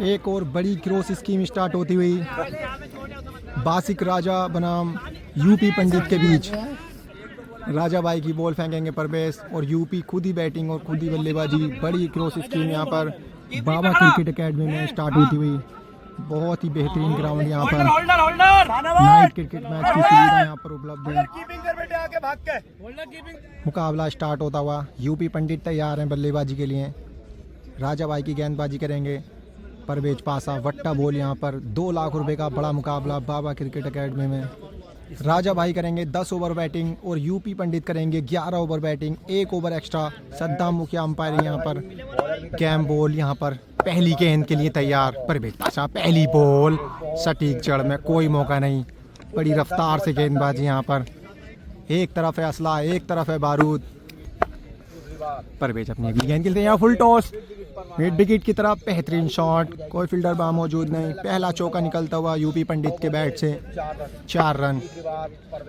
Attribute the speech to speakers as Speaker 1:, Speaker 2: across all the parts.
Speaker 1: एक और बड़ी क्रॉस स्कीम स्टार्ट होती हुई बासिक राजा बनाम यूपी पंडित के बीच। राजा भाई की बॉल फेंकेंगे परवेश और यूपी खुद ही बैटिंग और खुद ही बल्लेबाजी। बड़ी क्रॉस स्कीम यहाँ पर बाबा क्रिकेट एकेडमी में स्टार्ट होती हुई। बहुत ही बेहतरीन ग्राउंड यहाँ पर नाइट क्रिकेट मैच की सुविधा यहाँ पर उपलब्ध है। मुकाबला स्टार्ट होता हुआ यूपी पंडित तैयार हैं बल्लेबाजी के लिए। राजा भाई की गेंदबाजी करेंगे। परवेज पासा वट्टा बॉल यहाँ पर 2 लाख रुपए का बड़ा मुकाबला बाबा क्रिकेट एकेडमी में। राजा भाई करेंगे 10 ओवर बैटिंग और यूपी पंडित करेंगे 11 over batting, 1 over extra. Saddam मुखिया अंपायरिंग यहाँ पर। कैम बॉल यहाँ पर पहली गेंद के लिए तैयार। परवेज पासा पहली बॉल सटीक जड़ में, कोई मौका नहीं। बड़ी रफ्तार से गेंदबाजी यहाँ पर। एक तरफ है असला, एक तरफ है बारूद। परवेज अपनी अगली गेंद खेलते हैं यहाँ फुल टॉस मिड विकेट की तरफ। बेहतरीन शॉट, कोई फील्डर वहाँ मौजूद नहीं। पहला चौका निकलता हुआ यूपी पंडित के बैट से 4 रन।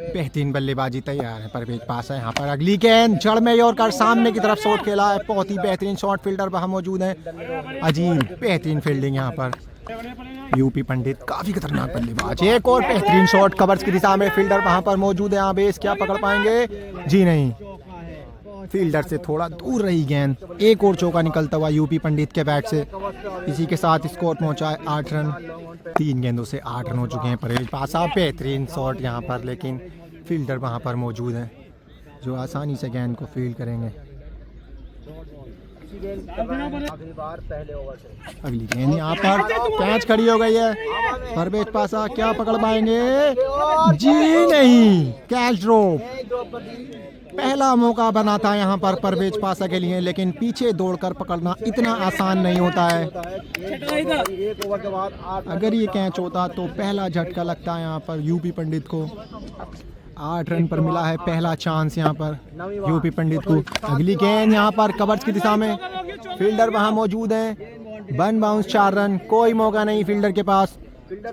Speaker 1: बेहतरीन बल्लेबाजी तैयार है। परवेज पास है यहाँ पर। अगली गेंद जड़ में यॉर्कर सामने की तरफ शॉट खेला है। बहुत ही बेहतरीन शॉट, फील्डर वहाँ मौजूद है। अजीब बेहतरीन फील्डिंग यहाँ पर। यूपी पंडित काफी खतरनाक बल्लेबाज। एक और बेहतरीन शॉट कवर्स की दिशा में, फील्डर वहाँ पर मौजूद है। यहाँ बेस क्या पकड़ पाएंगे? जी नहीं, फील्डर से थोड़ा दूर रही गेंद। एक और चौका निकलता हुआ यूपी पंडित के बैट से। इसी के साथ स्कोर पहुंचा है 8 रन। 3 गेंदों से 8 रन हो चुके हैं। परवेज पासा बेहतरीन शॉट यहाँ पर, लेकिन फील्डर वहाँ पर मौजूद है जो आसानी से गेंद को फील्ड करेंगे। अगली गेंद यहाँ पर कैच खड़ी हो गई है। परवेज पासा क्या पकड़ पाएंगे? जी नहीं, कैच ड्रॉप। पहला मौका बना था यहाँ पर परवेज पासा के लिए, लेकिन पीछे दौड़कर पकड़ना इतना आसान नहीं होता है। अगर ये कैच होता तो पहला झटका लगता है यहाँ पर यूपी पंडित को। 8 रन पर मिला है पहला चांस यहाँ पर यूपी पंडित को। अगली गेंद यहाँ पर कवर्स की दिशा में, फील्डर वहाँ मौजूद है। 1 बाउंस 4 रन, कोई मौका नहीं फील्डर के पास।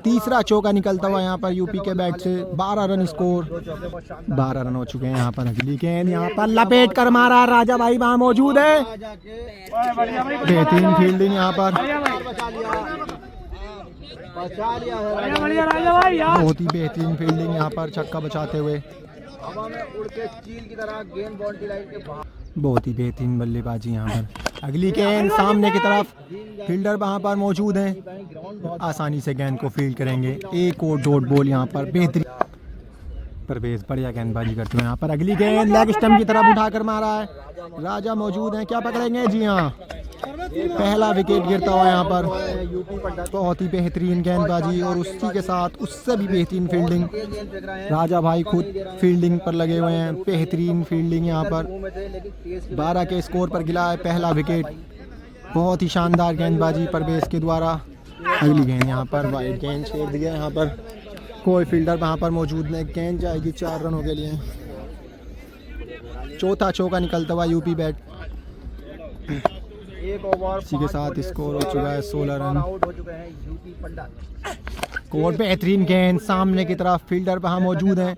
Speaker 1: तीसरा चौका निकलता हुआ यहाँ पर यूपी के बैट से। 12 रन स्कोर, 12 रन हो चुके हैं यहाँ पर। अगली गेंद यहाँ पर लपेट कर मारा। राजा भाई वहाँ मौजूद है। बेहतरीन फील्डिंग यहाँ पर, बहुत ही बेहतरीन फील्डिंग यहाँ पर, छक्का बचाते हुए। बहुत ही बेहतरीन बल्लेबाजी यहाँ पर। अगली गेंद सामने की तरफ, फील्डर वहाँ पर मौजूद हैं। आसानी से गेंद को फील्ड करेंगे। एक और डॉट बॉल यहाँ पर। बेहतरीन परवेज बढ़िया गेंदबाजी करते हैं यहाँ पर। अगली गेंद लेग स्टंप की तरफ उठाकर मारा है। राजा मौजूद हैं, क्या पकड़ेंगे? जी हाँ, पहला विकेट गिरता हुआ यहाँ पर। बहुत ही बेहतरीन गेंदबाजी और उसी के साथ उससे भी बेहतरीन फील्डिंग। राजा भाई खुद फील्डिंग पर लगे हुए हैं। बेहतरीन फील्डिंग यहाँ पर। 12 के स्कोर पर गिरा है पहला विकेट। बहुत ही शानदार गेंदबाजी परवेज के द्वारा। अगली गेंद यहाँ पर वाइड गेंद छोड़ दिया यहाँ पर। कोई फील्डर वहाँ पर मौजूद नहीं। गेंद जाएगी 4 रनों के लिए। चौथा चौका निकलता हुआ यूपी बैट। इसी के साथ स्कोर हो चुका है 16 रन। कोर्ट बेहतरीन गेंद सामने की तरफ, फील्डर वहाँ मौजूद हैं।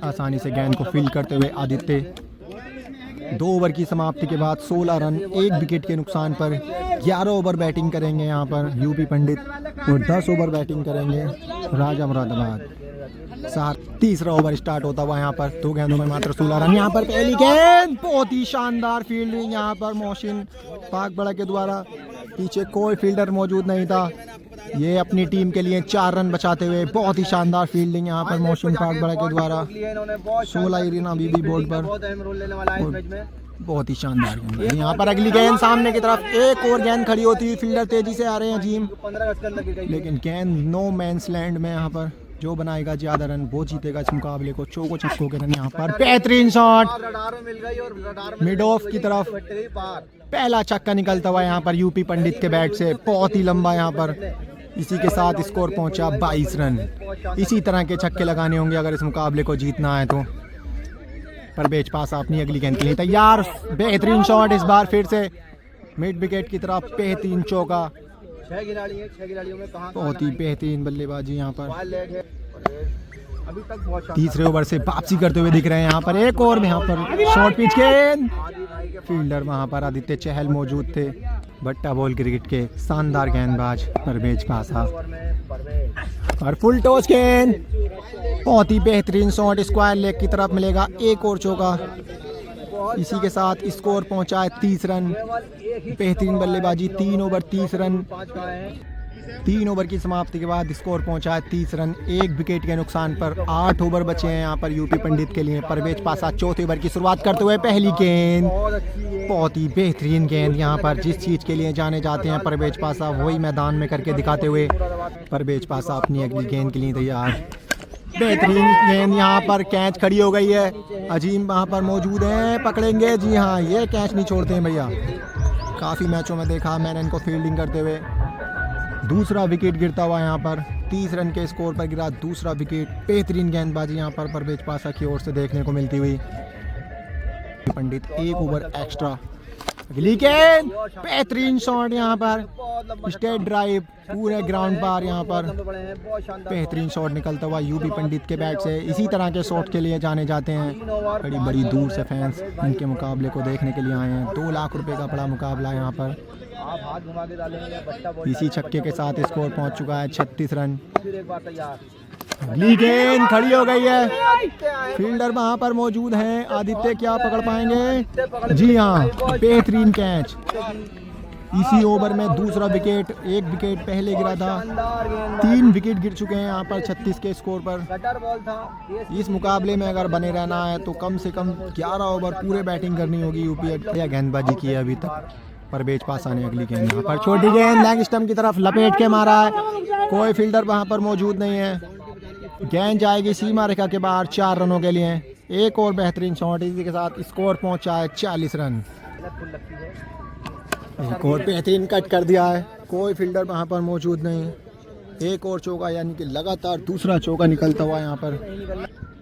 Speaker 1: आसानी से गेंद को फील्ड करते हुए आदित्य। 2 ओवर की समाप्ति के बाद 16 रन, 1 विकेट के नुकसान पर। 11 ओवर बैटिंग करेंगे यहाँ पर यूपी पंडित और 10 ओवर बैटिंग करेंगे राजा मुरादाबाद। 3रा ओवर स्टार्ट होता हुआ यहाँ पर। 2 गेंदों में मात्र 16 रन। यहाँ पर पहली गेंद, बहुत ही शानदार फील्डिंग यहाँ पर मोहसिन पाक बड़ा के द्वारा। पीछे कोई फील्डर मौजूद नहीं था। ये अपनी टीम के लिए 4 रन बचाते हुए बहुत ही शानदार फील्डिंग यहाँ पर मोहसिन पाक बड़ा के द्वारा। 16 इरीना बीबी बोर्ड पर। बहुत ही शानदार गेंद यहाँ पर। अगली गेंद सामने की तरफ, एक और गेंद खड़ी होती हुई। फील्डर तेजी से आ रहे हैं जीम, लेकिन गेंद नो मैंस लैंड में यहाँ पर। जो बनाएगा ज्यादा रन वो जीतेगा इस मुकाबले को। चौको छक्कों के रन यहाँ पर। बेहतरीन शॉट मिड ऑफ की तरफ। पहला छक्का निकलता हुआ यहाँ पर यूपी पंडित के बैट से। बहुत ही लंबा यहाँ पर। इसी के साथ स्कोर पहुंचा 22 रन। इसी तरह के छक्के लगाने होंगे अगर इस मुकाबले को जीतना है तो। परवेज पासा अपनी अगली गेंद के लिए तैयार। बेहतरीन शॉट इस बार फिर से मिड विकेट की तरफ। बेहतरीन चौका।
Speaker 2: 6 खिलाड़ियों में कहां
Speaker 1: बहुत ही बेहतरीन बल्लेबाजी यहाँ पर। तीसरे ओवर से वापसी करते हुए दिख रहे हैं यहाँ पर। एक और यहाँ पर शॉर्ट पिच गेंद। फील्डर वहाँ पर आदित्य चहल मौजूद थे। भट्टा बॉल क्रिकेट के शानदार गेंदबाज परवेज पासा
Speaker 2: ओवर में परवेज
Speaker 1: और फुल टॉस गेंद, बहुत ही बेहतरीन शॉट, स्क्वायर लेग की तरफ मिलेगा, एक और चौका। इसी के साथ स्कोर पहुंचा है 30 रन।
Speaker 2: केवल एक ही
Speaker 1: बेहतरीन बल्लेबाजी, 3 ओवर 30 रन।
Speaker 2: 5 का है।
Speaker 1: 3 ओवर की समाप्ति के बाद स्कोर पहुंचा है 30 रन, एक विकेट के नुकसान पर। 8 ओवर बचे हैं यहाँ पर यूपी पंडित के लिए। परवेज पासा चौथे ओवर की शुरुआत करते हुए पहली गेंद,
Speaker 2: बहुत अच्छी है।
Speaker 1: बहुत ही बेहतरीन गेंद। यहाँ पर जिस चीज़ के लिए जाने जाते हैं परवेज पासा, वही मैदान में करके दिखाते हुए परवेज पासा अपनी अगली गेंद के लिए तैयार। बेहतरीन गेंद, यहाँ पर कैच खड़ी हो गई है। अजीम वहाँ पर मौजूद हैं, पकड़ेंगे। जी हाँ, ये कैच नहीं छोड़ते हैं भैया। काफ़ी मैचों में देखा मैंने इनको फील्डिंग करते हुए। दूसरा विकेट गिरता हुआ यहाँ पर 30 रन के स्कोर पर गिरा दूसरा विकेट। बेहतरीन गेंदबाजी यहाँ पर परवेज पासा की ओर से देखने को मिलती हुई। पंडित 1 ओवर एक्स्ट्रा। अगली गेंद, बेहतरीन शॉट यहाँ पर, स्टेट ड्राइव पूरे ग्राउंड पर। यहाँ पर बेहतरीन शॉट निकलता हुआ यूपी पंडित के बैट से। इसी तरह के शॉट के लिए जाने जाते हैं। बड़ी बड़ी दूर से फैंस इनके मुकाबले को देखने के लिए आए हैं। 2 लाख रुपए का बड़ा मुकाबला यहाँ पर।
Speaker 2: आप हाथ घुमा के डालेंगे, बच्चा बॉल
Speaker 1: इसी छक्के के साथ स्कोर पहुंच चुका है 36 रन।
Speaker 2: फिर एक बार तैयार।
Speaker 1: अगली गेंद खड़ी हो गई है। फील्डर वहां पर मौजूद हैं। आदित्य क्या पकड़ पाएंगे? जी हाँ, बेहतरीन कैच। इसी ओवर में दूसरा विकेट, एक विकेट पहले गिरा था। 3 विकेट गिर चुके हैं यहाँ पर 36 के स्कोर पर।
Speaker 2: कटर बॉल था।
Speaker 1: इस मुकाबले में अगर बने रहना है तो कम से कम 11 ओवर पूरे बैटिंग करनी होगी यूपी। या गेंदबाजी की है अभी तक परवेज पासा ने। अगली गेंद यहाँ पर छोटी गेंद लेग स्टंप की तरफ लपेट के मारा है। कोई फील्डर वहां पर मौजूद नहीं है। गेंद जाएगी सीमा रेखा के बाहर 4 रनों के लिए। एक और बेहतरीन शॉट, इसी के साथ स्कोर पहुंचा है 40 रन। एक और बेहतरीन कट कर दिया है। कोई फील्डर वहां पर मौजूद नहीं। एक और चौका, यानी कि लगातार दूसरा चौका निकलता हुआ यहाँ पर।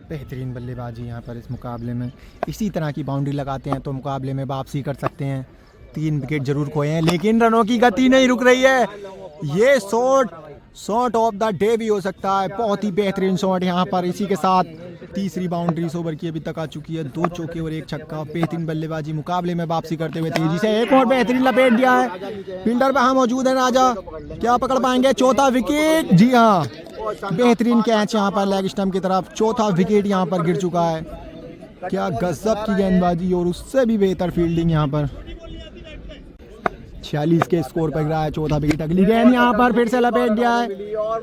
Speaker 1: बेहतरीन बल्लेबाजी यहाँ पर इस मुकाबले में। इसी तरह की बाउंड्री लगाते हैं तो मुकाबले में वापसी कर सकते हैं। 3 विकेट जरूर खोए हैं, लेकिन रनों की गति नहीं रुक रही है। ये शॉट ऑफ द डे भी हो सकता है। बहुत ही बेहतरीन शॉट यहाँ पर। इसी के साथ तीसरी बाउंड्री इस ओवर की अभी तक आ चुकी है। 2 चौके और 1 छक्का। बेहतरीन बल्लेबाजी, मुकाबले में वापसी करते हुए तेजी से एक और बेहतरीन लपेट दिया है। फील्डर वहां मौजूद है राजा, क्या पकड़ पाएंगे? चौथा विकेट। जी हाँ, बेहतरीन कैच यहाँ पर लेग स्टंप की तरफ। चौथा विकेट यहाँ पर गिर चुका है। क्या गजब की गेंदबाजी और उससे भी बेहतर फील्डिंग यहाँ पर। 46 के स्कोर पर गिरा है चौथा विकेट। अगली गेंद यहाँ पर फिर से लपेट दिया है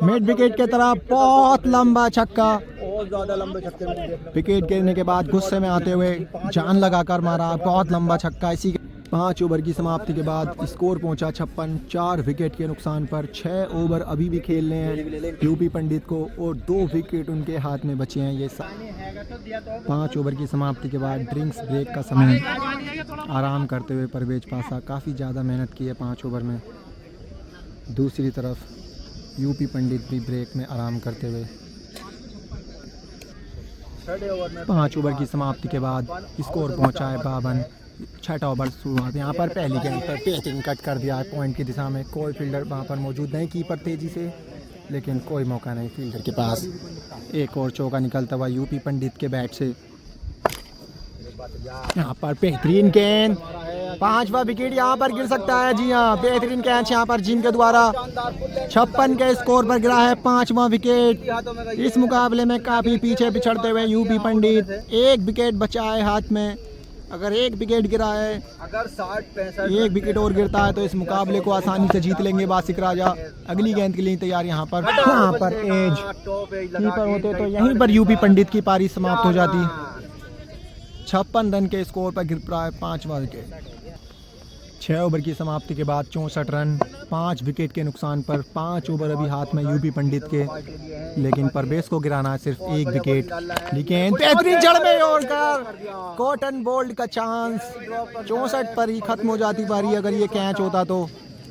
Speaker 1: मिड विकेट की तरफ। बहुत लंबा छक्का।
Speaker 2: बहुत ज्यादा लंबे छक्के में
Speaker 1: विकेट गिरने के बाद गुस्से में आते हुए जान लगाकर मारा। बहुत लंबा छक्का। इसी 5 ओवर की समाप्ति के बाद स्कोर पहुंचा 56। 4 विकेट के नुकसान पर। 6 ओवर अभी भी खेलने हैं यूपी पंडित को और 2 विकेट उनके हाथ में बचे हैं। ये 5 ओवर की समाप्ति के बाद ड्रिंक्स ब्रेक का समय। आराम करते हुए परवेज पासा काफ़ी ज़्यादा मेहनत की है 5 ओवर में। दूसरी तरफ यूपी पंडित भी ब्रेक में आराम करते हुए। 5 ओवर की समाप्ति के बाद स्कोर पहुंचा है 52। 6ठा ओवर शुरुआत। यहाँ पर पहली गेंद पर बेहतरीन कट कर दिया है पॉइंट की दिशा में। कोई फील्डर वहाँ पर मौजूद नहीं। कीपर तेजी से, लेकिन कोई मौका नहीं फील्डर के पास। एक और चौका निकलता हुआ यूपी पंडित के बैट से। यहाँ पर बेहतरीन गेंद, 5वां विकेट यहाँ पर गिर सकता है। जी हाँ, बेहतरीन कैच यहाँ पर जिम के द्वारा। 56 के स्कोर पर गिरा है 5वां विकेट। इस मुकाबले में काफी पीछे पिछड़ते हुए यूपी पंडित। 1 विकेट बचा है हाथ में। अगर 1 विकेट गिरा है,
Speaker 2: अगर 60-65
Speaker 1: 1 विकेट और गिरता है तो इस मुकाबले को आसानी से जीत लेंगे वासिक राजा। अगली गेंद के लिए तैयार। यहाँ पर एज कीपर होते तो यहीं पर यूपी पंडित की पारी समाप्त हो जाती। 56 रन के स्कोर पर गिर रहा है 5वां विकेट। 6 ओवर की समाप्ति के बाद 64 रन। 5 विकेट के नुकसान पर। 5 ओवर अभी हाथ में यूपी पंडित के, लेकिन परवेज को गिराना है सिर्फ 1 विकेट। लेकिन बेहतरीन जड़ में और कॉटन बोल्ड का चांस। 64 पर ही खत्म हो जाती पारी अगर ये कैच होता तो।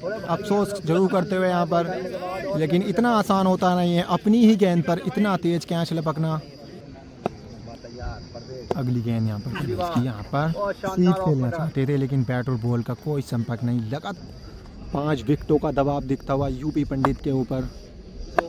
Speaker 1: अफसोस जरूर करते हुए यहाँ पर, लेकिन इतना आसान होता नहीं है अपनी ही गेंद पर इतना तेज कैच लपकना। अगली गेंद यहाँ पर यहाँ पर सीध खेलना चाहते थे, लेकिन बैट और बॉल का कोई संपर्क नहीं। लगातार 5 विकेटों का दबाव दिखता हुआ यूपी पंडित के ऊपर।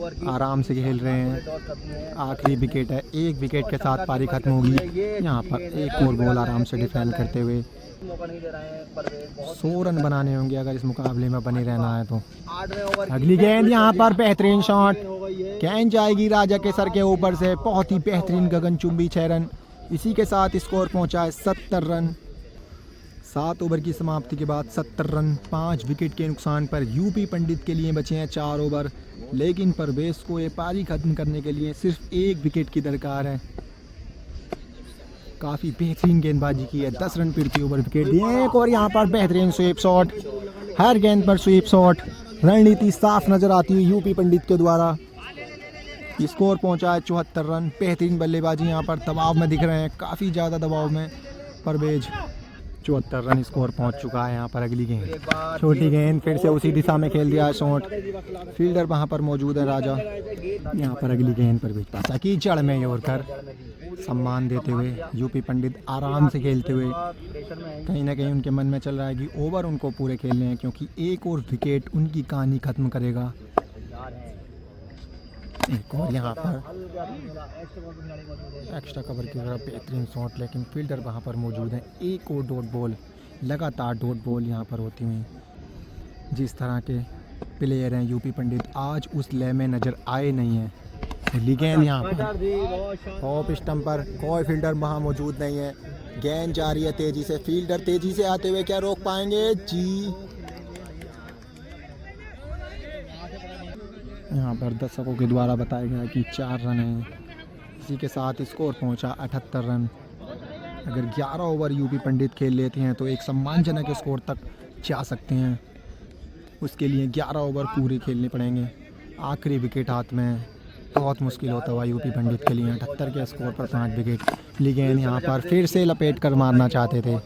Speaker 2: ओवर की
Speaker 1: आराम से खेल रहे हैं।
Speaker 2: टॉस करती है।
Speaker 1: आखिरी विकेट है, एक विकेट के साथ पारी खत्म होगी। यहाँ पर एक और बॉल आराम से डिफेंड करते हुए
Speaker 2: मौका नहीं दे रहे हैं परवेज, बहुत
Speaker 1: 100 रन बनाने होंगे अगर इस मुकाबले में बने रहना है तो।
Speaker 2: 8वें ओवर
Speaker 1: अगली गेंद यहाँ पर बेहतरीन शॉट,
Speaker 2: हो गई है।
Speaker 1: गेंद जाएगी राजा के सर के ऊपर से, बहुत ही बेहतरीन गगनचुंबी 6 रन। इसी के साथ स्कोर पहुंचा है 70 रन। 7 ओवर की समाप्ति के बाद 70 रन 5 विकेट के नुकसान पर यूपी पंडित के लिए बचे हैं 4 ओवर, लेकिन परवेज को ये पारी खत्म करने के लिए सिर्फ 1 विकेट की दरकार है। काफ़ी बेहतरीन गेंदबाजी की है, 10 रन प्रति ओवर विकेट दिए। एक और यहाँ पर बेहतरीन स्वीप शॉट, हर गेंद पर स्वीप शॉट, रणनीति साफ नजर आती हुई यूपी पंडित के द्वारा। स्कोर पहुंचा है 74 रन। बेहतरीन बल्लेबाजी, यहाँ पर दबाव में दिख रहे हैं, काफ़ी ज़्यादा दबाव में परवेज। 74 रन स्कोर पहुंच चुका है। यहाँ पर अगली गेंद, छोटी गेंद, फिर से उसी दिशा में खेल दिया शॉट, फील्डर वहाँ पर मौजूद है राजा। यहाँ पर अगली गेंद परवेज पासा की जड़ में योरकर सम्मान देते हुए यूपी पंडित आराम से खेलते हुए, कहीं ना कहीं उनके मन में चल रहा है कि ओवर उनको पूरे खेलने हैं, क्योंकि एक और विकेट उनकी कहानी खत्म करेगा। एक और यहाँ पर एक्स्ट्रा कवर की तरफ बेहतरीन शॉट, लेकिन फील्डर वहाँ पर मौजूद है। एक और डॉट बॉल, लगातार डॉट बॉल यहाँ पर होती हुई। जिस तरह के प्लेयर हैं यूपी पंडित, आज उस लय में नज़र आए नहीं हैं। गेंद यहाँ पर ऑफ स्टंप पर, कोई फील्डर वहाँ मौजूद नहीं है। गेंद जा रही है तेजी से, फील्डर तेजी से आते हुए क्या रोक पाएंगे जी। यहाँ पर दर्शकों के द्वारा बताया गया कि 4 रन हैं। इसी के साथ स्कोर पहुंचा 78 रन। अगर 11 ओवर यूपी पंडित खेल लेते हैं तो एक सम्मानजनक स्कोर तक जा सकते हैं। उसके लिए 11 ओवर पूरे खेलने पड़ेंगे। आखिरी विकेट हाथ में, बहुत मुश्किल होता हुआ यूपी पंडित के लिए। 78 के स्कोर पर 5 विकेट। लेकिन यहाँ पर फिर से लपेट कर मारना चाहते थे।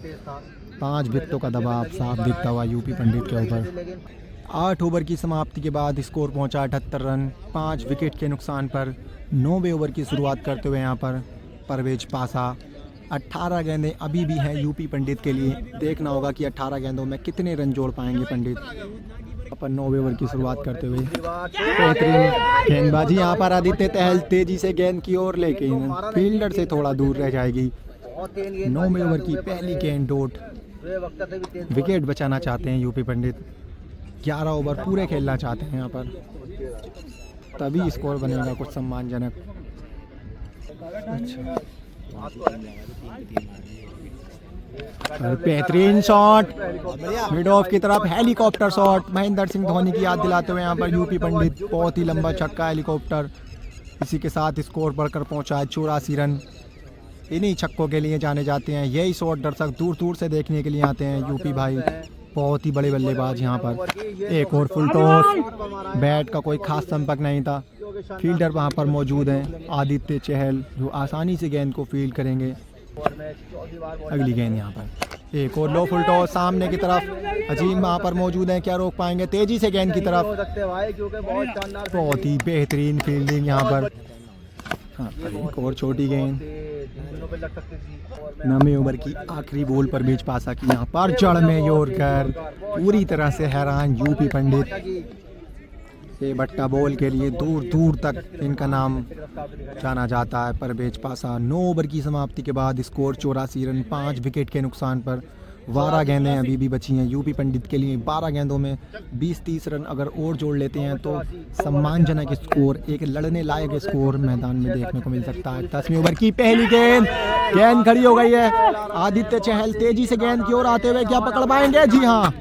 Speaker 1: 5 विकेटों का दबाव साफ दिखता हुआ यूपी पंडित के ऊपर। 8 ओवर की समाप्ति के बाद स्कोर पहुंचा 78 रन 5 विकेट के नुकसान पर। 9वें ओवर की शुरुआत करते हुए यहाँ पर परवेज पासा। 18 गेंदें अभी भी हैं यूपी पंडित के लिए। देखना होगा कि 18 गेंदों में कितने रन जोड़ पाएंगे पंडित। अपन 9वें ओवर की शुरुआत करते हुए बेहतरीन गेंदबाजी, यहाँ पर आदित्य चहल तेजी से गेंद की ओर लेकिन फील्डर से थोड़ा दूर रह जाएगी। 9वें ओवर की पहली गेंद डॉट, विकेट बचाना चाहते हैं यूपी पंडित। 11 ओवर पूरे खेलना चाहते हैं यहाँ पर, तभी स्कोर बनेगा कुछ सम्मानजनक। अच्छा, बेहतरीन शॉट मिड ऑफ की तरफ, हेलीकॉप्टर शॉट, महेंद्र सिंह धोनी की याद दिलाते हुए यहाँ पर यूपी पंडित। बहुत ही लंबा छक्का हेलीकॉप्टर। इसी के साथ स्कोर बढ़कर पहुंचा है 84 रन। इन्हीं छक्कों के लिए जाने जाते हैं। यही शॉट दर्शक दूर दूर से देखने के लिए आते हैं। यूपी भाई बहुत ही बड़े बल्लेबाज यहाँ पर। एक और फुल टॉस, बैट का कोई खास संपर्क नहीं था। फील्डर वहाँ पर मौजूद हैं, आदित्य चहल, जो आसानी से गेंद को फील्ड करेंगे। अगली गेंद यहाँ पर एक और लो फुल टॉस सामने की तरफ। अजीम वहाँ पर मौजूद हैं, क्या रोक पाएंगे तेजी से गेंद की तरफ। बहुत ही बेहतरीन फील्डिंग यहाँ पर। हाँ, एक और छोटी गेंद। 9वें ओवर की आखिरी बॉल पर बीच पासा की यहाँ पर जड़ में योरकर पूरी तरह से हैरान यूपी पंडित। ये बट्टा बॉल के लिए दूर दूर तक इनका नाम जाना जाता है। परवेज पासा। 9 ओवर की समाप्ति के बाद स्कोर 84 रन 5 विकेट के नुकसान पर। 12 गेंदें अभी भी बची हैं यूपी पंडित के लिए। 12 गेंदों में 20-30 रन अगर और जोड़ लेते हैं तो सम्मानजनक स्कोर, एक लड़ने लायक स्कोर मैदान में देखने को मिल सकता है। 10वीं ओवर की पहली गेंद, गेंद खड़ी हो गई है। आदित्य चहल तेजी से गेंद की ओर आते हुए क्या पकड़ पाएंगे? जी हाँ,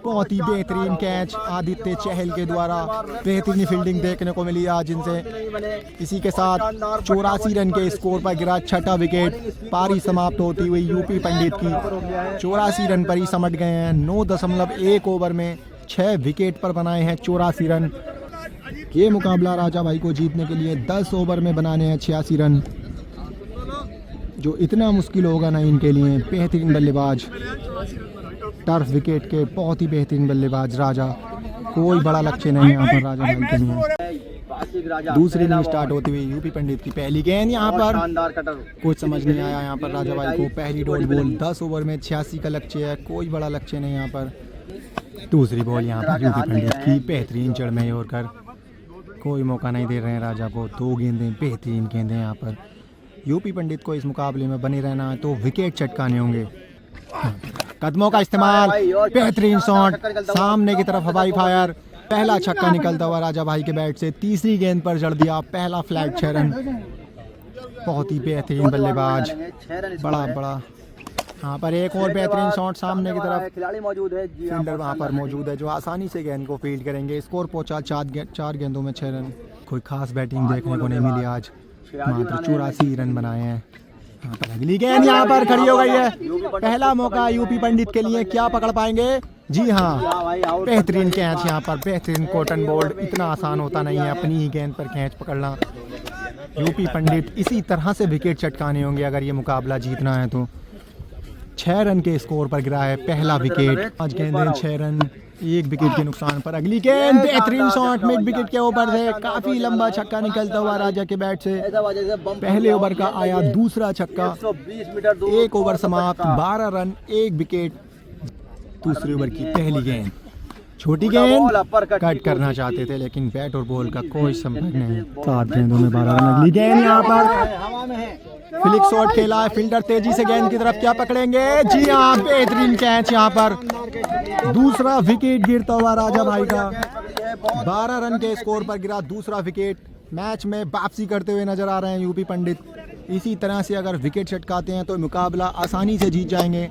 Speaker 1: बहुत ही बेहतरीन कैच आदित्य चहल के द्वारा। बेहतरीन फील्डिंग देखने को मिली आज इनसे। इसी के साथ 84 रन के स्कोर पर गिरा 6ठा विकेट। पारी समाप्त होती हुई यूपी पंडित की 84 रन पर ही समट गए हैं। 9.1 ओवर में 6 विकेट पर बनाए हैं 84 रन। ये मुकाबला राजा भाई को जीतने के लिए 10 ओवर में बनाने हैं 86 रन, जो इतना मुश्किल होगा ना इनके लिए। बेहतरीन बल्लेबाज, टर्फ विकेट के बहुत ही बेहतरीन बल्लेबाज राजा। कोई बड़ा लक्ष्य नहीं यहाँ पर राजा भाई के लिए। दूसरी इनिंग स्टार्ट होती हुई यूपी पंडित की पहली गेंद यहाँ पर कुछ समझ नहीं आया यहाँ पर राजा भाई को। पहली डॉट बॉल, 10 ओवर में 86 का लक्ष्य है, कोई बड़ा लक्ष्य नहीं यहाँ पर। दूसरी बॉल यहाँ पर यूपी पंडित की बेहतरीन जड़ में योरकर, कोई मौका नहीं दे रहे हैं राजा को। 2 गेंदें, बेहतरीन गेंदें यहाँ पर। यूपी पंडित को इस मुकाबले में बने रहना है तो विकेट चटकाने होंगे। कदमों का इस्तेमाल, बेहतरीन शॉट, सामने की तरफ हवाई फायर, पहला छक्का निकलता हुआ राजा भाई के बैट से। तीसरी गेंद पर जड़ दिया, पहला फ्लैट 6 रन। बहुत ही बेहतरीन बल्लेबाज, बड़ा यहाँ पर एक और बेहतरीन शॉट सामने की तरफ।
Speaker 2: खिलाड़ी मौजूद है,
Speaker 1: फील्डर वहाँ पर मौजूद है जो आसानी से गेंद को फील्ड करेंगे। स्कोर पहुंचा 4 गेंदों में 6 रन। कोई खास बैटिंग देखने को नहीं मिली आज, मात्र 84 रन बनाए हैं। यहाँ पर अगली गेंद यहाँ पर खड़ी हो गई है। पहला मौका यूपी पंडित के लिए, क्या पकड़ पाएंगे? जी हाँ, बेहतरीन कैच यहाँ पर, बेहतरीन कॉटन बोल्ड। इतना आसान होता नहीं है अपनी ही गेंद पर कैच पकड़ना। यूपी पंडित इसी तरह से विकेट चटकाने होंगे अगर ये मुकाबला जीतना है तो। 6 रन के स्कोर पर गिरा है पहला विकेट। 5 गेंदें 6 रन, 1 विकेट के नुकसान पर। अगली गेंद, बेहतरीन शॉट मिड विकेट के ऊपर से, काफी लंबा छक्का निकलता हुआ राजा के बैट से। पहले ओवर का आया दूसरा छक्का। 1 ओवर समाप्त, 12 रन, 1 विकेट। दूसरे ओवर की पहली गेंद, छोटी गेंद, कट करना चाहते थे लेकिन बैट और बॉल का कोई संपर्क नहीं। 7 गेंदों में 12 रन। अगली गेंद यहाँ पर फ्लिक शॉट खेला है, फील्डर तेजी से गेंद की तरफ, क्या पकड़ेंगे? जी हाँ, बेहतरीन कैच यहाँ पर। दूसरा विकेट गिरता हुआ राजा भाई का। 12 रन के स्कोर पर गिरा दूसरा विकेट। मैच में वापसी करते हुए नजर आ रहे हैं यूपी पंडित। इसी तरह से अगर विकेट चटकाते हैं तो मुकाबला आसानी से जीत जाएंगे।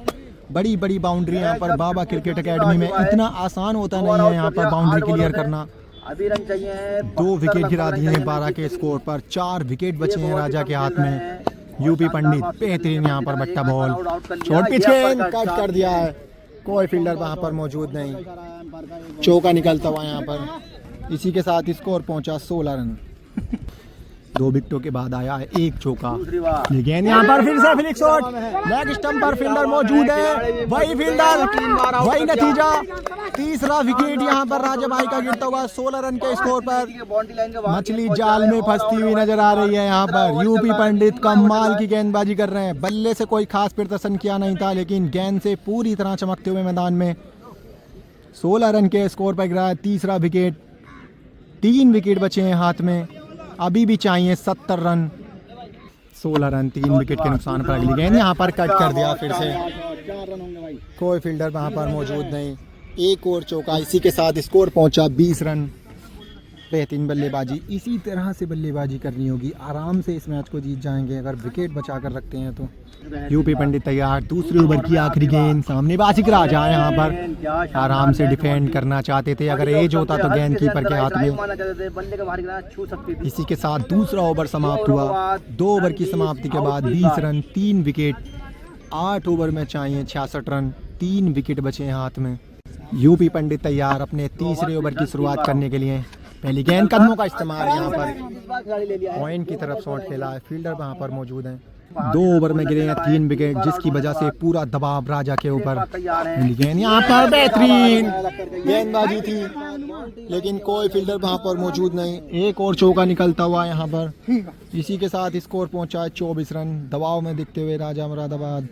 Speaker 1: बड़ी बड़ी बाउंड्री यहाँ पर बाबा क्रिकेट एकेडमी में इतना आसान होता नहीं है यहाँ पर बाउंड्री क्लियर करना।
Speaker 2: अभी रन चाहिए।
Speaker 1: 2 विकेट गिरा दिए हैं 12 के स्कोर पर। 4 विकेट बचे हैं राजा के हाथ में। यूपी पंडित बेहतरीन यहाँ पर बट्टा बॉल, शॉर्ट पिच गेंद, कट कर दिया है। कोई फील्डर वहाँ पर मौजूद नहीं, चौका निकलता हुआ यहाँ पर। इसी के साथ स्कोर पहुंचा 16 रन। 2 विकेटों के बाद आया है 1 चौका। गेंद यहाँ पर फिर से फ्लिक शॉट, लेग स्टंप पर फील्डर मौजूद है, वही फील्डर, वही नतीजा। तीसरा विकेट यहाँ पर राजा भाई का गिरता हुआ 16 रन के स्कोर पर। मछली जाल में फंसती हुई नजर आ रही है यहाँ पर। यूपी पंडित कमाल की गेंदबाजी कर रहे हैं। बल्ले से कोई खास प्रदर्शन किया नहीं था लेकिन गेंद से पूरी तरह चमकते हुए मैदान में। 16 रन के स्कोर पर गिरा है तीसरा विकेट। 3 विकेट बचे हैं हाथ में, अभी भी चाहिए 70 रन। 16 रन, 3 विकेट के नुकसान पर। अगली गेंद यहाँ पर कट कर दिया फिर से। कोई फील्डर वहाँ पर मौजूद नहीं, 1 और चौका। इसी के साथ स्कोर पहुंचा 20 रन। बेहतरीन बल्लेबाजी, इसी तरह से बल्लेबाजी करनी होगी। आराम से इस मैच को जीत जाएंगे अगर विकेट बचा कर रखते हैं तो। यूपी पंडित तैयार। दूसरे ओवर की आखिरी गेंद, सामने बासिक राजा यहाँ पर आराम से डिफेंड करना चाहते थे। अगर एज होता तो गेंद कीपर के हाथ में। इसी के साथ दूसरा ओवर समाप्त हुआ। 2 ओवर की समाप्ति के बाद 20 रन, 3 विकेट। 8 ओवर में चाहिए 66 रन, 3 विकेट बचे हैं हाथ में। यूपी पंडित तैयार अपने तीसरे ओवर की शुरुआत करने के लिए। पहली गेंद, कदमों का इस्तेमाल यहाँ पर, पॉइंट की तरफ शॉट खेला है। फील्डर वहाँ पर मौजूद है। 2 ओवर में गिरे हैं 3 विकेट जिसकी वजह से पूरा दबाव राजा के ऊपर। गेंद यहाँ पर बेहतरीन गेंदबाजी थी लेकिन कोई फील्डर वहाँ पर मौजूद नहीं। 1 और चौका निकलता हुआ यहाँ पर। इसी के साथ स्कोर पहुँचा है 24 रन। दबाव में दिखते हुए राजा मुरादाबाद।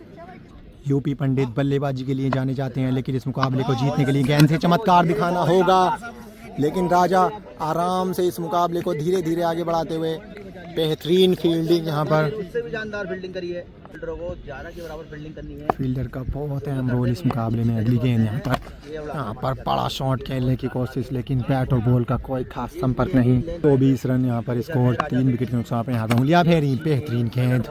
Speaker 1: यूपी पंडित बल्लेबाजी के लिए जाने जाते हैं लेकिन इस मुकाबले को जीतने के लिए गेंद से चमत्कार दिखाना होगा। लेकिन राजा आराम से इस मुकाबले को धीरे धीरे आगे बढ़ाते हुए। बेहतरीन फील्डिंग यहाँ पर,
Speaker 2: उससे भी जानदार फील्डिंग करी है। फील्डरों को ज्यादा के बराबर फील्डिंग करनी है।
Speaker 1: फील्डर का बहुत अहम रोल इस मुकाबले में। अगली गेंद यहाँ पर बड़ा शॉट खेलने की कोशिश लेकिन बैट और बॉल का कोई खास संपर्क नहीं। 20 रन यहाँ पर स्कोर, 3 विकेट के नुकसान पर। यहाँ पर उंगलियां फेरी, बेहतरीन गेंद।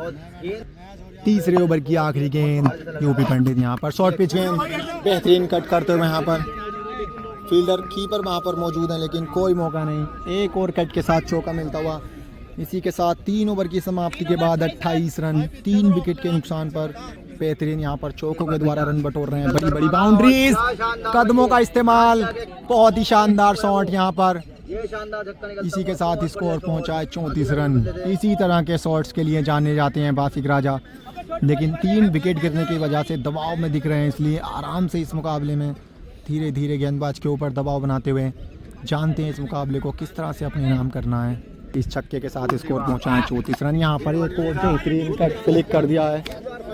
Speaker 1: तीसरे ओवर की आखिरी गेंद, यूपी पंडित यहाँ पर शॉर्ट पिच गेंद, बेहतरीन कट करते हुए यहाँ पर। फील्डर कीपर वहाँ पर मौजूद है लेकिन कोई मौका नहीं। 1 और कट के साथ चौका मिलता हुआ। इसी के साथ 3 ओवर की समाप्ति के बाद 28 रन, 3 विकेट के नुकसान पर। बेहतरीन यहाँ पर चौकों के द्वारा रन बटोर रहे हैं। बड़ी बड़ी बाउंड्रीज, कदमों का इस्तेमाल, बहुत ही शानदार शॉट यहाँ पर। इसी के साथ स्कोर पहुँचा है 34 रन। इसी तरह के शॉट्स के लिए जाने जाते हैं बासिक राजा लेकिन 3 विकेट गिरने की वजह से दबाव में दिख रहे हैं। इसलिए आराम से इस मुकाबले में धीरे धीरे गेंदबाज के ऊपर दबाव बनाते हुए जानते हैं इस मुकाबले को किस तरह से अपने नाम करना है। इस छक्के के साथ स्कोर पहुंचा है 34 रन। यहाँ पर एक और बेहतरीन कट क्लिक कर दिया है।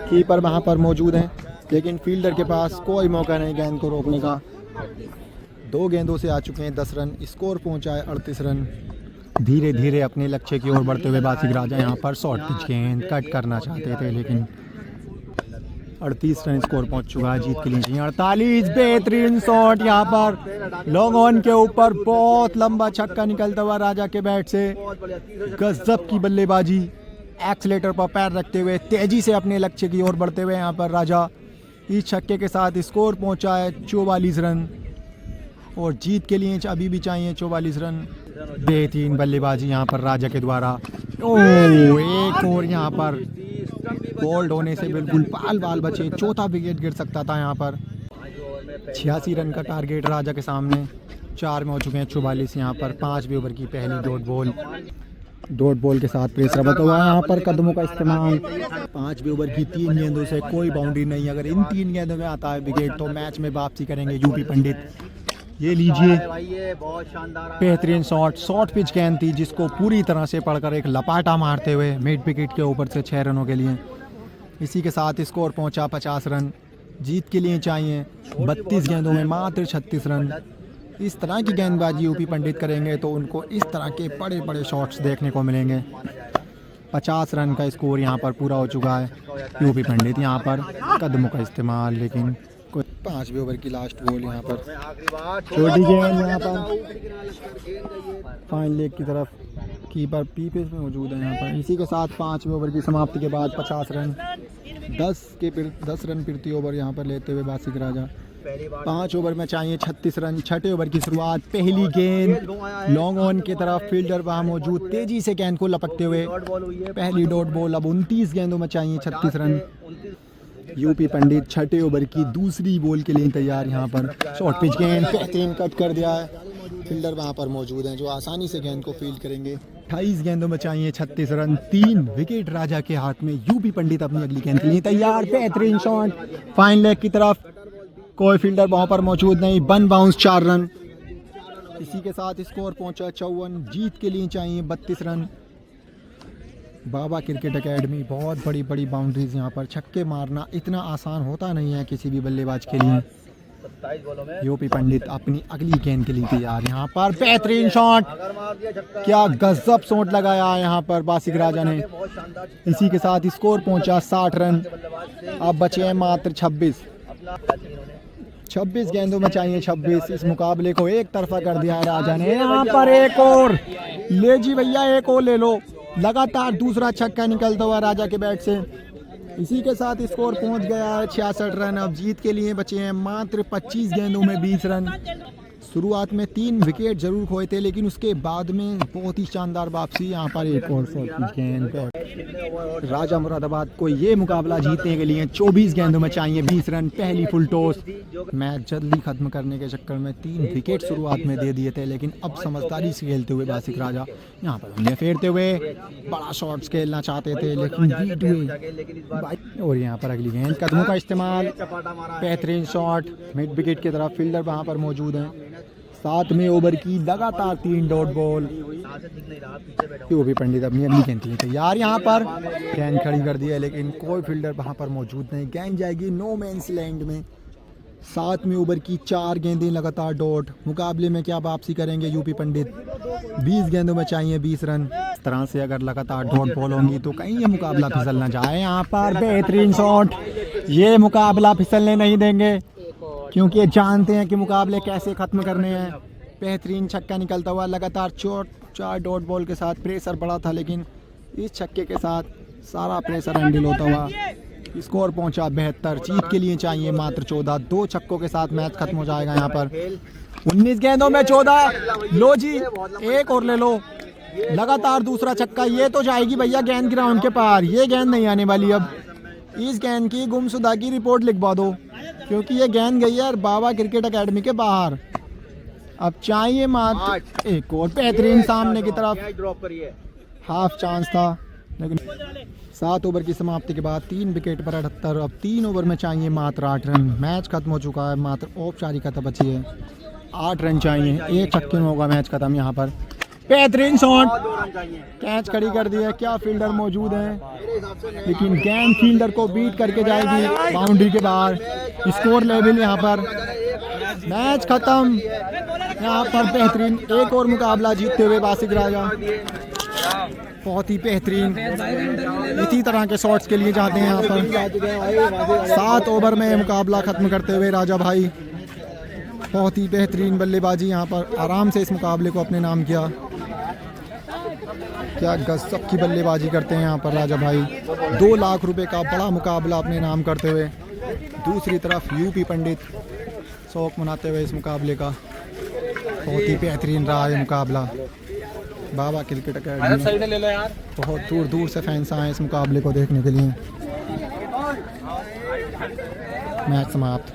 Speaker 1: कीपर वहाँ पर मौजूद है लेकिन फील्डर के पास कोई मौका नहीं गेंद को रोकने का। 2 गेंदों से आ चुके हैं 10 रन। स्कोर पहुंचा है 38 रन। धीरे धीरे अपने लक्ष्य की ओर बढ़ते हुए बासिक राजा यहाँ पर शॉर्ट पिच गेंद कट करना चाहते थे, लेकिन 38 रन स्कोर पहुंच चुका है, जीत के लिए चाहिए 48। बेहतरीन शॉट यहाँ पर लॉन्ग ऑन के ऊपर, बहुत लंबा छक्का निकलता हुआ राजा के बैट से। गजब की बल्लेबाजी, एक्सीलेटर पर पैर रखते हुए तेजी से अपने लक्ष्य की ओर बढ़ते हुए यहाँ पर राजा इस छक्के के साथ स्कोर पहुंचा है 44 रन, और जीत के लिए अभी भी चाहिए 44 रन। बेहतरीन बल्लेबाजी यहाँ पर राजा के द्वारा। एक और यहाँ पर बोल्ड होने से बिल्कुल बाल बचे, चौथा विकेट गिर सकता था यहाँ पर। 86 रन का टारगेट राजा के सामने, 4 में हो चुके हैं 44 यहाँ पर। 5 ओवर की पहली डॉट बॉल के साथ प्रेशर बता हुआ है यहाँ पर, कदमों का इस्तेमाल। 5 ओवर की 3 गेंदों से कोई बाउंड्री नहीं, अगर इन 3 गेंदों में आता है विकेट तो मैच में वापसी करेंगे यूपी पंडित। ये लीजिए बेहतरीन शॉर्ट पिच गेंद थी, जिसको पूरी तरह से पढ़कर एक लपाटा मारते हुए मिड विकेट के ऊपर से 6 रनों के लिए। इसी के साथ स्कोर पहुंचा 50 रन, जीत के लिए चाहिए 32 गेंदों में मात्र 36 रन। इस तरह की गेंदबाजी यूपी पंडित करेंगे तो उनको इस तरह के बड़े बड़े शॉट्स देखने को मिलेंगे। 50 रन का स्कोर यहाँ पर पूरा हो चुका है। यूपी पंडित यहाँ पर कदमों का इस्तेमाल, लेकिन 5 ओवर की लास्ट बॉल यहाँ पर, छोटी गेंद यहाँ पर फाइन लेग की तरफ, कीपर पीपेस में मौजूद है यहाँ पर। इसी के साथ 5 ओवर की समाप्ति के बाद 50 रन, 10 रन प्रति ओवर यहाँ पर लेते हुए बासिक राजा। 5 ओवर में चाहिए 36 रन। 6 ओवर की शुरुआत, पहली गेंद लॉन्ग ऑन की तरफ, फील्डर वहाँ मौजूद, तेजी से गेंद को लपकते हुए पहली डॉट बॉल। अब 29 गेंदों में चाहिए 36 रन। यूपी पंडित 6 ओवर की दूसरी बॉल के लिए तैयार यहाँ पर। शॉर्ट पिच गेंद बेहतरीन कट कर दिया है, फील्डर वहाँ पर मौजूद हैं जो आसानी से गेंद को फील्ड करेंगे। 28 गेंदों में चाहिए 36 रन, 3 विकेट राजा के हाथ में। यूपी पंडित अपनी अगली गेंद के लिए तैयार, बेहतरीन शॉट फाइन लेग की तरफ, कोई फील्डर वहाँ पर मौजूद नहीं, 1 बाउंस 4 रन। इसी के साथ स्कोर पहुँचा 54, जीत के लिए चाहिए 32 रन। बाबा क्रिकेट एकेडमी, बहुत बड़ी बड़ी बाउंड्रीज यहाँ पर, छक्के मारना इतना आसान होता नहीं है किसी भी बल्लेबाज के लिए। यूपी पंडित अपनी अगली गेंद के लिए तैयार यहाँ पर, बेहतरीन शॉट, क्या गजब शॉट लगाया है यहाँ पर बासिक राजा ने। इसी के साथ स्कोर पहुंचा 60 रन, अब बचे हैं मात्र 26 गेंदों में चाहिए 26। इस मुकाबले को एक तरफा कर दिया है राजा ने। यहाँ पर एक और ले जी भैया, एक और ले लो, लगातार दूसरा छक्का निकलता हुआ राजा के बैट से। इसी के साथ स्कोर पहुंच गया है 66 रन। अब जीत के लिए बचे हैं मात्र 25 गेंदों में 20 रन। शुरुआत में 3 विकेट जरूर खोए थे, लेकिन उसके बाद में बहुत ही शानदार वापसी। यहाँ पर एक और गेंद, राजा मुरादाबाद को ये मुकाबला जीतने के लिए 24 गेंदों में चाहिए 20 रन। पहली फुल टॉस, मैच जल्दी खत्म करने के चक्कर में 3 विकेट शुरुआत में दे दिए थे, लेकिन अब समझदारी से खेलते हुए बासिक राजा यहाँ पर उन्हें फेरते हुए बड़ा शॉट्स खेलना चाहते थे, लेकिन बीट हुए। और यहाँ पर अगली गेंद, कदमों का इस्तेमाल, बेहतरीन शॉट मिड विकेट की तरफ, फील्डर वहाँ पर मौजूद हैं। 7वें ओवर की लगातार 3 डॉट बॉल। यूपी पंडित अपनी अगली गेंद के लिए तैयार, यहाँ पर गेंद खड़ी कर दी है, लेकिन कोई फील्डर वहाँ पर मौजूद नहीं। गेंद जाएगी नो मैंस लैंड में। 7वें ओवर की 4 गेंदें लगातार डॉट। मुकाबले में क्या वापसी करेंगे यूपी पंडित। 20 गेंदों में चाहिए 20 रन। इस तरह से अगर लगातार डॉट बॉल होंगी तो कहीं ये मुकाबला फिसल ना जाए। यहाँ पर बेहतरीन शॉट, ये मुकाबला फिसलने नहीं देंगे, क्योंकि ये जानते हैं कि मुकाबले कैसे ख़त्म करने हैं। बेहतरीन छक्का निकलता हुआ, लगातार 4 डॉट बॉल के साथ प्रेशर बढ़ा था, लेकिन इस छक्के के साथ सारा प्रेशर हैंडल होता हुआ स्कोर पहुंचा 72। जीत के लिए चाहिए मात्र 14। 2 छक्कों के साथ मैच खत्म हो जाएगा। यहाँ पर 19 गेंदों में 14। लो जी, एक और ले लो, लगातार दूसरा छक्का। ये तो जाएगी भैया गेंद ग्राउंड के पार, ये गेंद नहीं आने वाली। अब इस गेंद की गुमशुदा की रिपोर्ट लिखवा दो, क्योंकि ये गेंद गई है बाबा क्रिकेट एकेडमी के बाहर। अब चाहिए मात्र एक और, बेहतरीन सामने की तरफ, हाफ चांस था, लेकिन 7 ओवर की समाप्ति के बाद 3 विकेट पर 78। अब 3 ओवर में चाहिए मात्र 8 रन। मैच खत्म हो चुका है, मात्र औपचारिकता बची है। 8 रन चाहिए, एक छक्के में होगा मैच खत्म। यहाँ पर बेहतरीन शॉट, कैच खड़ी कर दी है, क्या फील्डर मौजूद हैं, लेकिन गेंद फील्डर को बीट करके जाएगी बाउंड्री के बाहर। स्कोर लेवल यहाँ पर, मैच खत्म। यहाँ पर बेहतरीन एक और मुकाबला जीतते हुए बासिक राजा, बहुत ही बेहतरीन। इसी तरह के शॉट्स के लिए जाते हैं यहाँ पर। 7 ओवर में मुकाबला ख़त्म करते हुए राजा भाई, बहुत ही बेहतरीन बल्लेबाजी यहाँ पर, आराम से इस मुकाबले को अपने नाम किया। क्या गजब की बल्लेबाजी करते हैं यहाँ पर राजा भाई। 2 लाख रुपए का बड़ा मुकाबला अपने नाम करते हुए। दूसरी तरफ यूपी पंडित शौक मनाते हुए इस मुकाबले का। बहुत ही बेहतरीन रहा ये मुकाबला। बाबा क्रिकेट अकेडमी बहुत दूर दूर से फैंस आए इस मुकाबले को देखने के लिए। मैच समाप्त।